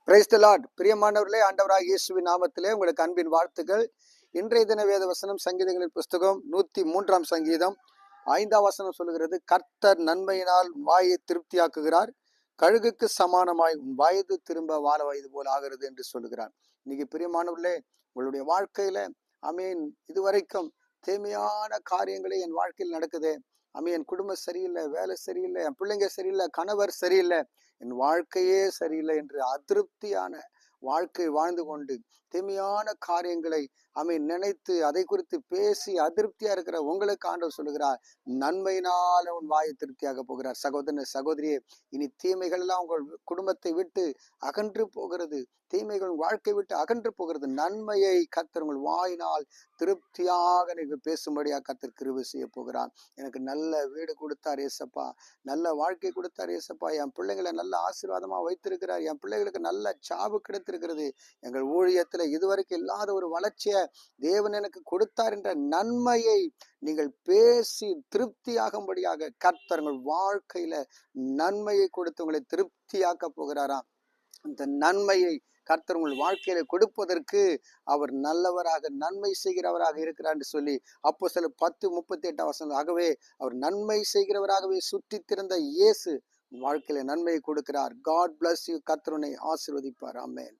Praise the Lord. பிரியமானவர்களே, ஆண்டவராகிய இயேசுவின் நாமத்திலே உங்களுக்கு அன்பின் வாழ்த்துக்கள். இன்றைய தின வேத வசனம் சங்கீதங்களின் புஸ்தகம் 103 சங்கீதம் 5 வசனம் சொல்லுகிறது, கர்த்தர் நன்மையினால் வாயை திருப்தியாக்குகிறார், கழுகுக்கு சமானமாய் உன் வயது திரும்ப வாழ வயது போல் ஆகிறது என்று சொல்லுகிறார். இன்னைக்கு பிரியமானவர்களே, உங்களுடைய வாழ்க்கையில அமீன் இதுவரைக்கும் தேவையான காரியங்களே என் வாழ்க்கையில் நடக்குது. என் குடும்பம் சரியில்லை, வேலை சரியில்லை, என் பிள்ளைங்க சரியில்லை, கணவர் சரியில்லை, என் வாழ்க்கையே சரியில்லை என்று அதிருப்தியான வாழ்க்கை வாழ்ந்து கொண்டு தீமையான காரியங்களை நினைத்து அதை குறித்து பேசி அதிருப்தியா இருக்கிற உங்களுக்கு ஆண்டவர் சொல்லுகிறார், நன்மையினால உன் வாயை திருப்தியாக போகிறார். சகோதரன் சகோதரியே, இனி தீமைகள் எல்லாம் உங்கள் குடும்பத்தை விட்டு அகன்று போகிறது, தீமைகள் வாழ்க்கை விட்டு அகன்று போகிறது. நன்மையை கர்த்தர் உங்கள் வாயினால் திருப்தியாக நீங்கள் பேசும்படியாக கர்த்தர் கிருபை செய்ய போகிறார். எனக்கு நல்ல வீடு கொடுத்தார் ஏசப்பா, நல்ல வாழ்க்கை கொடுத்தார் ஏசப்பா, என் பிள்ளைங்களை நல்ல ஆசீர்வாதமா வைத்திருக்கிறார், என் பிள்ளைகளுக்கு நல்ல ஜாபு கிடைத்திருக்கிறது, எங்கள் ஊழியத்துல இதுவரைக்கும் இல்லாத ஒரு வளர்ச்சியை தேவன் எனக்கு கொடுத்தார் என்ற நன்மையை நீங்கள் பேசி திருப்தியாகும்படியாக கர்த்தர் உங்கள் வாழ்க்கையில நன்மையை கொடுத்து உங்களை திருப்தியாக்க போகிறாராம். அந்த நன்மையை கர்த்தர் உங்கள் வாழ்க்கையில கொடுப்பதற்கு அவர் நல்லவராக நன்மை செய்கிறவராக இருக்கிறார் என்று சொல்லி அப்போஸ்தலர் 10:38 ஆகவே அவர் நன்மை செய்கிறவராகவே சுற்றி திறந்த இயேசு வாழ்க்கையில நன்மையை கொடுக்கிறார். God bless you. கர்த்தர் உன்னை ஆசீர்வதிப்பார். ஆமென்.